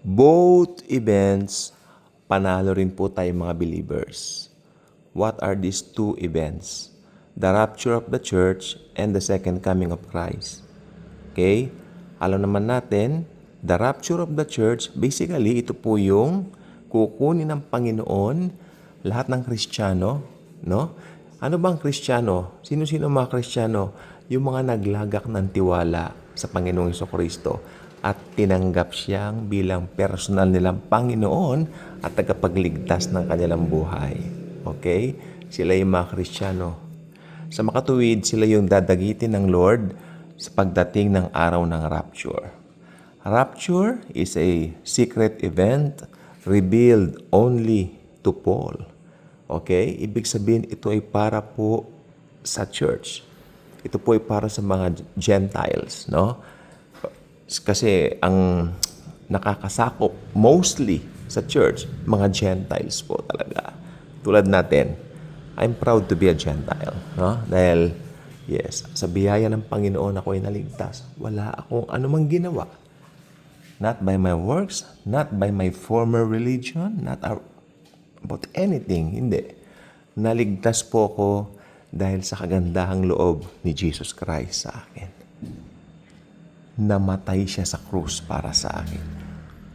Both events, panalo rin po tayo mga believers. What are these two events? The rapture of the church and the second coming of Christ. Okay? Alam naman natin, the rapture of the church, basically, ito po yung kukunin ng Panginoon lahat ng Kristiyano, no? Ano bang Kristiyano? Sino-sino mga Kristiyano? Yung mga naglagak ng tiwala sa Panginoong Jesucristo at tinanggap siyang bilang personal nilang Panginoon at tagapagligtas ng kanilang buhay. Okay? Sila yung mga Kristiyano. Sa makatuwid, sila yung dadagitin ng Lord sa pagdating ng araw ng rapture. Rapture is a secret event revealed only to Paul. Okay? Ibig sabihin, ito ay para po sa church. Ito po ay para sa mga Gentiles, no? Kasi ang nakakasakop mostly sa church, mga Gentiles po talaga. Tulad natin, I'm proud to be a Gentile, no? Dahil, yes, sa biyaya ng Panginoon ako ay naligtas. Wala akong anumang ginawa. Not by my works, not by my former religion, not about anything. Hindi. Naligtas po ako dahil sa kagandahang loob ni Jesus Christ sa akin. Namatay siya sa krus para sa akin.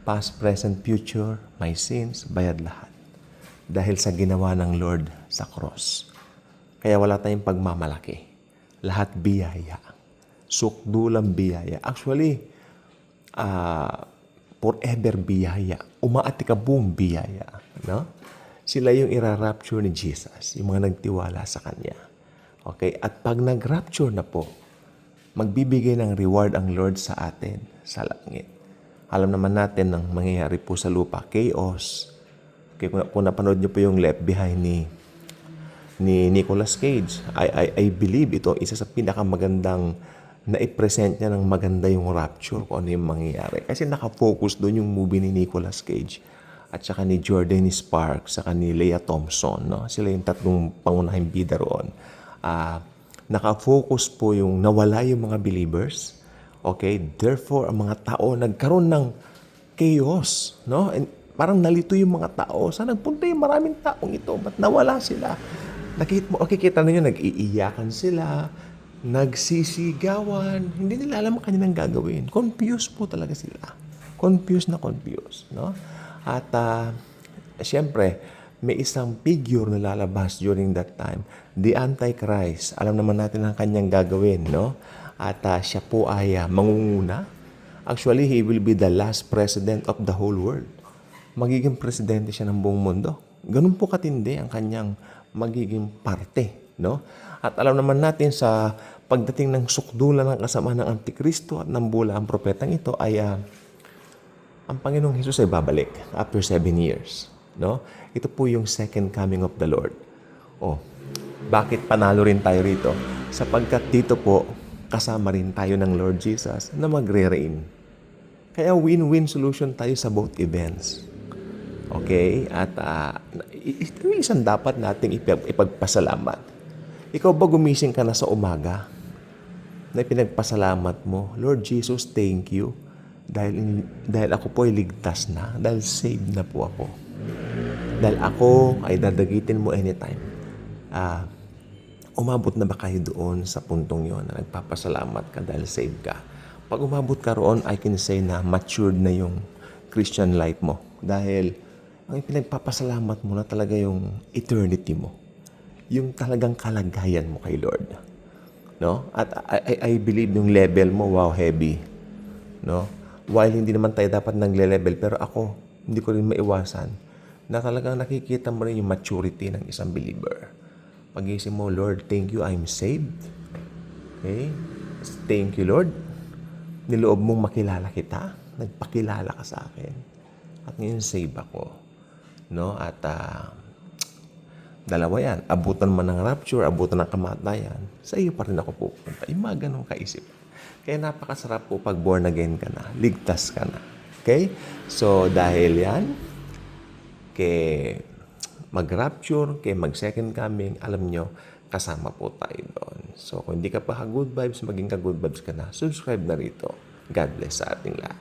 Past, present, future, my sins, bayad lahat. Dahil sa ginawa ng Lord sa cross. Kaya wala tayong pagmamalaki. Lahat biyaya. Sukdulang biyaya. Actually, forever biyaya. Umaatikabong biyaya. No? Sila yung ira-rapture ni Jesus. Yung mga nagtiwala sa Kanya. Okay? At pag nag-rapture na po, magbibigay ng reward ang Lord sa atin sa langit. Alam naman natin ang mangyayari po sa lupa, chaos. Okay, kung napanood niyo po yung Left Behind ni Nicolas Cage, I believe ito isa sa pinakamagandang na i-present niya ng maganda yung rapture kung ano yung mangyayari. Kasi nakafocus doon yung movie ni Nicolas Cage at saka ni Jordan Sparks, saka ni Lea Thompson. No? Sila yung tatlong pangunahing bida roon. Nakafocus po yung nawala yung mga believers. Okay? Therefore, ang mga tao nagkaroon ng chaos. No? And parang nalito yung mga tao. Saan nagpunta yung maraming taong ito? Ba't nawala sila? Nakikita ninyo, nag-iiyakan sila, nagsisigawan. Hindi nila alam ang kanilang gagawin. Confused po talaga sila. Confused na confused. No? At siyempre, may isang figure na lalabas during that time. The Antichrist. Alam naman natin ang kanyang gagawin, no? At siya po ay mangunguna. Actually, he will be the last president of the whole world. Magiging presidente siya ng buong mundo. Ganun po katindi ang kanyang magiging parte, no? At alam naman natin sa pagdating ng sukdulan ng kasama ng Antikristo at ng bula ang propetang ito ay ang Panginoong Hesus ay babalik after 7 years. No? Ito po yung second coming of the Lord. Bakit panalo rin tayo rito? Sapagkat dito po, kasama rin tayo ng Lord Jesus na magre-reign. Kaya win-win solution tayo sa both events. Okay? At ito yung isang dapat nating ipagpasalamat. Ikaw ba gumising ka na sa umaga na pinagpasalamat mo, Lord Jesus, thank you. Dahil ako po ay ligtas na. Dahil saved na po ako. Dahil ako ay dadagitin mo anytime. Umabot na ba kayo doon sa puntong yon na nagpapasalamat ka dahil saved ka? Pag umabot ka roon, I can say na matured na yung Christian life mo. Dahil ang pinagpapasalamat mo na talaga yung eternity mo. Yung talagang kalagayan mo kay Lord. No? At I believe yung level mo, wow, heavy. No? While hindi naman tayo dapat nagle-level, pero ako, hindi ko rin maiwasan na talagang nakikita mo rin yung maturity ng isang believer. Pag-isip mo, Lord, thank you, I'm saved. Okay? Thank you, Lord. Niloob mong makilala kita. Nagpakilala ka sa akin. At ngayon, save ako. No? At dalawa yan. Abutan man ng rapture, abutan ng kamatayan, sa iyo pa rin ako pupunta. Yung mga ganong kaisip. Kaya napakasarap po pag born again ka na. Ligtas ka na. Okay? So, dahil yan, kay mag-rapture, kay mag-second coming, alam nyo, kasama po tayo doon. So, kung hindi ka pa ka-good vibes, maging ka-good vibes ka na. Subscribe na rito. God bless sa ating lahat.